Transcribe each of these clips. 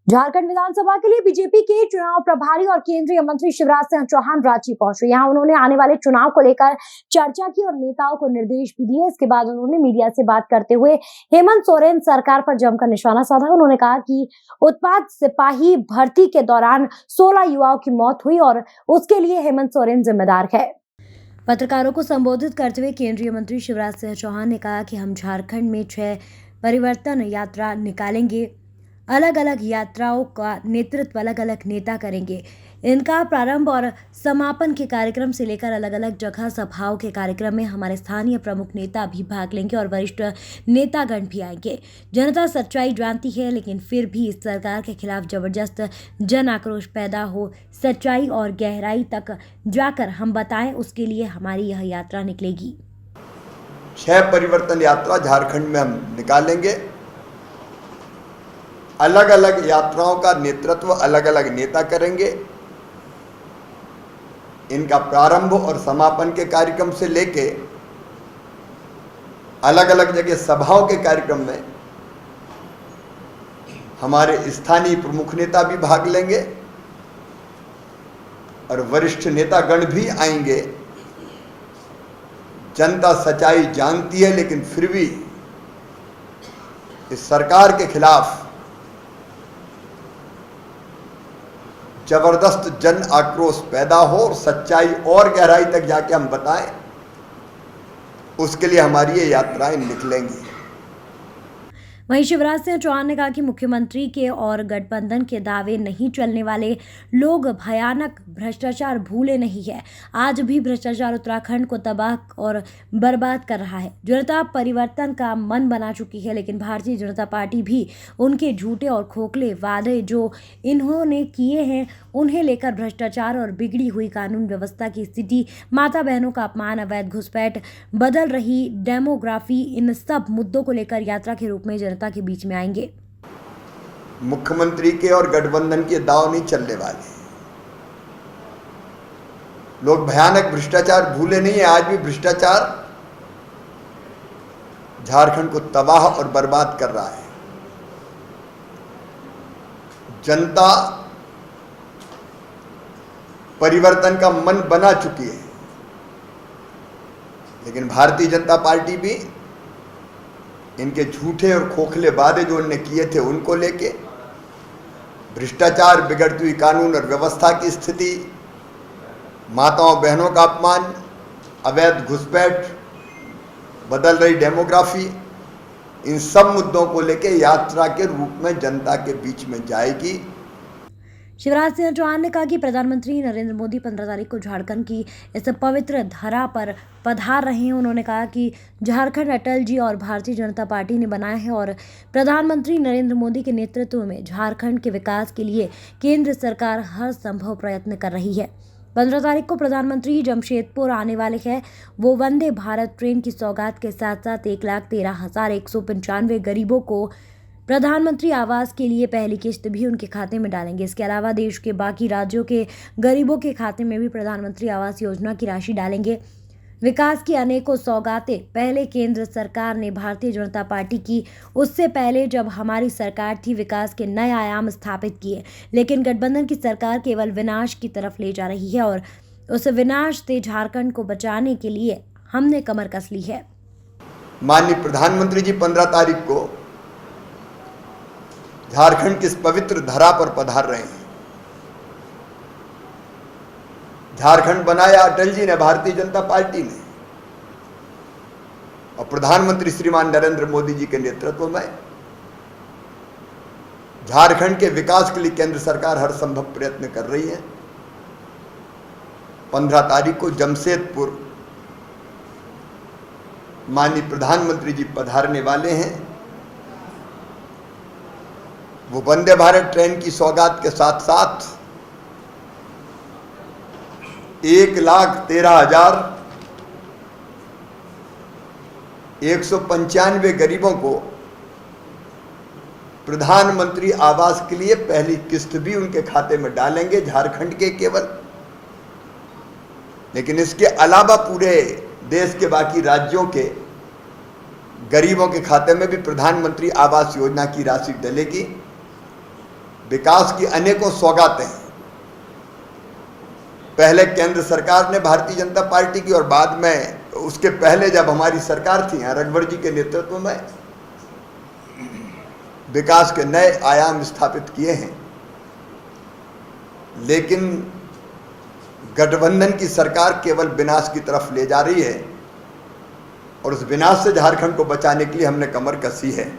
झारखंड विधानसभा के लिए बीजेपी के चुनाव प्रभारी और केंद्रीय मंत्री शिवराज सिंह चौहान रांची पहुंचे। यहां उन्होंने आने वाले चुनाव को लेकर चर्चा की और नेताओं को निर्देश भी दिए। इसके बाद उन्होंने मीडिया से बात करते हुए हेमंत सोरेन सरकार पर जमकर निशाना साधा। उन्होंने कहा कि उत्पाद सिपाही भर्ती के दौरान 16 युवाओं की मौत हुई और उसके लिए हेमंत सोरेन जिम्मेदार है। पत्रकारों को संबोधित करते हुए केंद्रीय मंत्री शिवराज सिंह चौहान ने कहा कि हम झारखंड में 6 परिवर्तन यात्रा निकालेंगे। अलग अलग यात्राओं का नेतृत्व अलग अलग नेता करेंगे। इनका प्रारंभ और समापन के कार्यक्रम से लेकर अलग अलग जगह सभाओं के कार्यक्रम में हमारे स्थानीय प्रमुख नेता भी भाग लेंगे और वरिष्ठ नेतागण भी आएंगे। जनता सच्चाई जानती है, लेकिन फिर भी इस सरकार के खिलाफ जबरदस्त जन आक्रोश पैदा हो, सच्चाई और गहराई तक जाकर हम बताएं, उसके लिए हमारी यह यात्रा निकलेगी। 6 परिवर्तन यात्रा झारखंड में हम निकालेंगे। अलग अलग यात्राओं का नेतृत्व अलग अलग नेता करेंगे। इनका प्रारंभ और समापन के कार्यक्रम से लेके अलग अलग जगह सभाओं के कार्यक्रम में हमारे स्थानीय प्रमुख नेता भी भाग लेंगे और वरिष्ठ नेतागण भी आएंगे। जनता सच्चाई जानती है, लेकिन फिर भी इस सरकार के खिलाफ जबरदस्त जन आक्रोश पैदा हो और सच्चाई और गहराई तक जाके हम बताएं, उसके लिए हमारी ये यात्राएं निकलेंगी। वहीं शिवराज सिंह चौहान ने कहा कि मुख्यमंत्री के और गठबंधन के दावे नहीं चलने वाले लोग भयानक भ्रष्टाचार भूले नहीं है। आज भी भ्रष्टाचार उत्तराखंड को तबाह और बर्बाद कर रहा है। जनता परिवर्तन का मन बना चुकी है, लेकिन भारतीय जनता पार्टी भी उनके झूठे और खोखले वादे जो इन्होंने किए हैं उन्हें लेकर भ्रष्टाचार और बिगड़ी हुई कानून व्यवस्था की स्थिति, माता बहनों का अपमान, अवैध घुसपैठ, बदल रही डेमोग्राफी, इन सब मुद्दों को लेकर यात्रा के रूप में जनता के बीच में आएंगे। मुख्यमंत्री के और गठबंधन के दाव नहीं चलने वाले। लोग भयानक भ्रष्टाचार भूले नहीं है। आज भी भ्रष्टाचार झारखंड को तबाह और बर्बाद कर रहा है। जनता परिवर्तन का मन बना चुकी है, लेकिन भारतीय जनता पार्टी भी इनके झूठे और खोखले वादे जो उन्होंने किए थे उनको लेके, भ्रष्टाचार, बिगड़ती हुई कानून और व्यवस्था की स्थिति, माताओं बहनों का अपमान, अवैध घुसपैठ, बदल रही डेमोग्राफी, इन सब मुद्दों को लेके यात्रा के रूप में जनता के बीच में जाएगी। शिवराज सिंह चौहान ने कहा कि प्रधानमंत्री नरेंद्र मोदी 15 तारीख को झारखंड की इस पवित्र धरा पर पधार रहे हैं। उन्होंने कहा कि झारखंड अटल जी और भारतीय जनता पार्टी ने बनाया है और प्रधानमंत्री नरेंद्र मोदी के नेतृत्व में झारखंड के विकास के लिए केंद्र सरकार हर संभव प्रयत्न कर रही है। 15 तारीख को प्रधानमंत्री जमशेदपुर आने वाले हैं। वो वंदे भारत ट्रेन की सौगात के साथ साथ 1,13,195 गरीबों को प्रधानमंत्री आवास के लिए पहली किस्त भी उनके खाते में डालेंगे। इसके अलावा देश के बाकी राज्यों के गरीबों के खाते में भी प्रधानमंत्री आवास योजना की राशि डालेंगे। विकास की अनेकों सौगातें पहले केंद्र सरकार ने भारतीय जनता पार्टी की, उससे पहले जब हमारी सरकार थी, विकास के नए आयाम स्थापित किए, लेकिन गठबंधन की सरकार केवल विनाश की तरफ ले जा रही है और उस विनाश से झारखंड को बचाने के लिए हमने कमर कस ली है। माननीय प्रधानमंत्री जी 15 तारीख को झारखंड की इस पवित्र धरा पर पधार रहे हैं। झारखंड बनाया अटल जी ने, भारतीय जनता पार्टी ने, और प्रधानमंत्री श्रीमान नरेंद्र मोदी जी के नेतृत्व में झारखंड के विकास के लिए केंद्र सरकार हर संभव प्रयत्न कर रही है। 15 तारीख को जमशेदपुर माननीय प्रधानमंत्री जी पधारने वाले हैं। वो वंदे भारत ट्रेन की सौगात के साथ साथ 1,13,195 गरीबों को प्रधानमंत्री आवास के लिए पहली किस्त भी उनके खाते में डालेंगे, झारखंड के केवल, लेकिन इसके अलावा पूरे देश के बाकी राज्यों के गरीबों के खाते में भी प्रधानमंत्री आवास योजना की राशि डलेगी। विकास की अनेकों सौगातें हैं। पहले केंद्र सरकार ने भारतीय जनता पार्टी की और बाद में उसके पहले जब हमारी सरकार थी रघुवर जी के नेतृत्व में विकास के नए आयाम स्थापित किए हैं। लेकिन गठबंधन की सरकार केवल विनाश की तरफ ले जा रही है और उस विनाश से झारखंड को बचाने के लिए हमने कमर कसी है।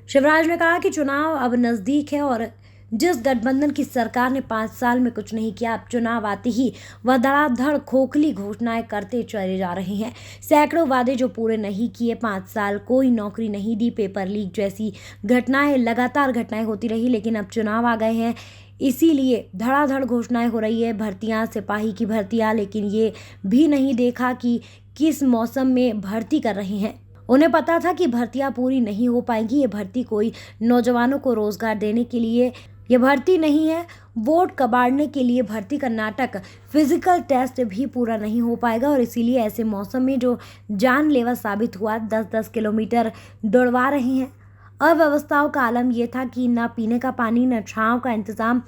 शिवराज ने कहा कि चुनाव अब नजदीक है और जिस गठबंधन की सरकार ने 5 साल में कुछ नहीं किया, अब चुनाव आते ही वह धड़ाधड़ खोखली घोषणाएं करते चले जा रहे हैं। सैकड़ों वादे जो पूरे नहीं किए, 5 साल कोई नौकरी नहीं दी, पेपर लीक जैसी घटनाएं लगातार होती रही। लेकिन अब चुनाव आ गए हैं, इसीलिए धड़ाधड़ घोषणाएं हो रही है, भर्तियां, सिपाही की भर्तियां। लेकिन ये भी नहीं देखा कि किस मौसम में भर्ती कर रहे हैं। उन्हें पता था कि भर्तियां पूरी नहीं हो पाएंगी। ये भर्ती कोई नौजवानों को रोजगार देने के लिए ये भर्ती नहीं है, वोट कबाड़ने के लिए भर्ती का नाटक। फिजिकल टेस्ट भी पूरा नहीं हो पाएगा और इसीलिए ऐसे मौसम में जो जानलेवा साबित हुआ, 10-10 किलोमीटर दौड़वा रहे हैं। अव्यवस्थाओं का आलम यह था कि ना पीने का पानी, न छांव का इंतजाम,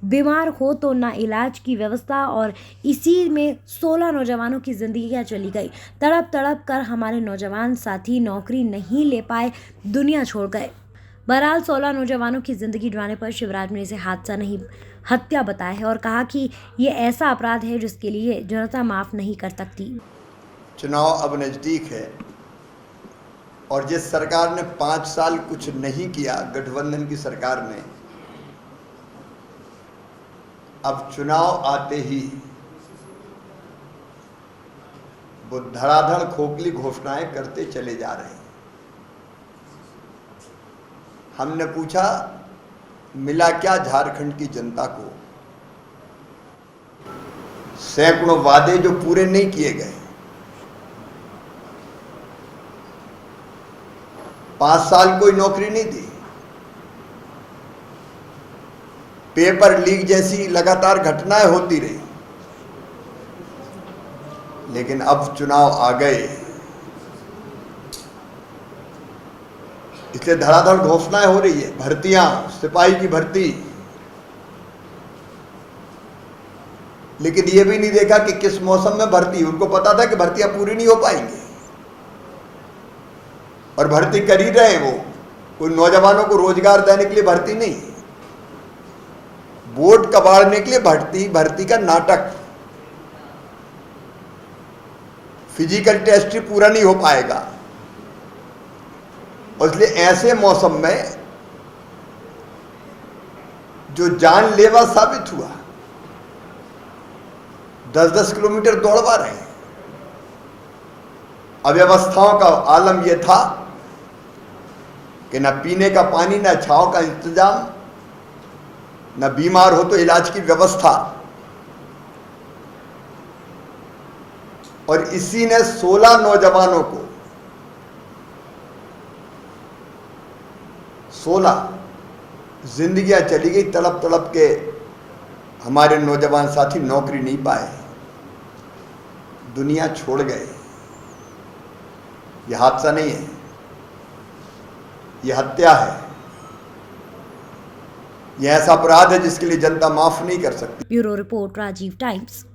बीमार हो तो ना इलाज की व्यवस्था, और इसी में 16 नौजवानों की जिंदगियां चली गई। तड़प तड़प कर हमारे नौजवान साथी नौकरी नहीं ले पाए, दुनिया छोड़ गए। बहरहाल 16 नौजवानों की जिंदगी डुबाने पर शिवराज ने इसे हादसा नहीं, हत्या बताया है और कहा कि ये ऐसा अपराध है जिसके लिए जनता माफ नहीं कर सकती। चुनाव अब नजदीक है और जिस सरकार ने 5 साल कुछ नहीं किया, गठबंधन की सरकार ने, अब चुनाव आते ही वो धड़ाधड़ खोखली घोषणाएं करते चले जा रहे हैं। हमने पूछा मिला क्या झारखंड की जनता को? सैकड़ों वादे जो पूरे नहीं किए गए, 5 साल कोई नौकरी नहीं दी, पेपर लीक जैसी लगातार घटनाएं होती रही। लेकिन अब चुनाव आ गए, इसलिए धड़ाधड़ घोषणाएं हो रही है। भर्तियां, सिपाही की भर्ती, लेकिन यह भी नहीं देखा कि किस मौसम में भर्ती। उनको पता था कि भर्तियां पूरी नहीं हो पाएंगी और भर्ती कर ही रहे हैं। वो कोई नौजवानों को रोजगार देने के लिए भर्ती नहीं, वोट कबाड़ने के लिए भर्ती का नाटक। फिजिकल टेस्ट ही पूरा नहीं हो पाएगा और इसलिए ऐसे मौसम में जो जानलेवा साबित हुआ, 10-10 किलोमीटर दौड़वा रहे हैं। अव्यवस्थाओं का आलम यह था कि न पीने का पानी, न छांव का इंतजाम, न बीमार हो तो इलाज की व्यवस्था। और इसी ने 16 नौजवानों को 16 जिंदगियां चली गई तड़प तड़प के। हमारे नौजवान साथी नौकरी नहीं पाए, दुनिया छोड़ गए। यह हादसा नहीं है, यह हत्या है। यह ऐसा अपराध है जिसके लिए जनता माफ नहीं कर सकती। Bureau report, Rajiv times.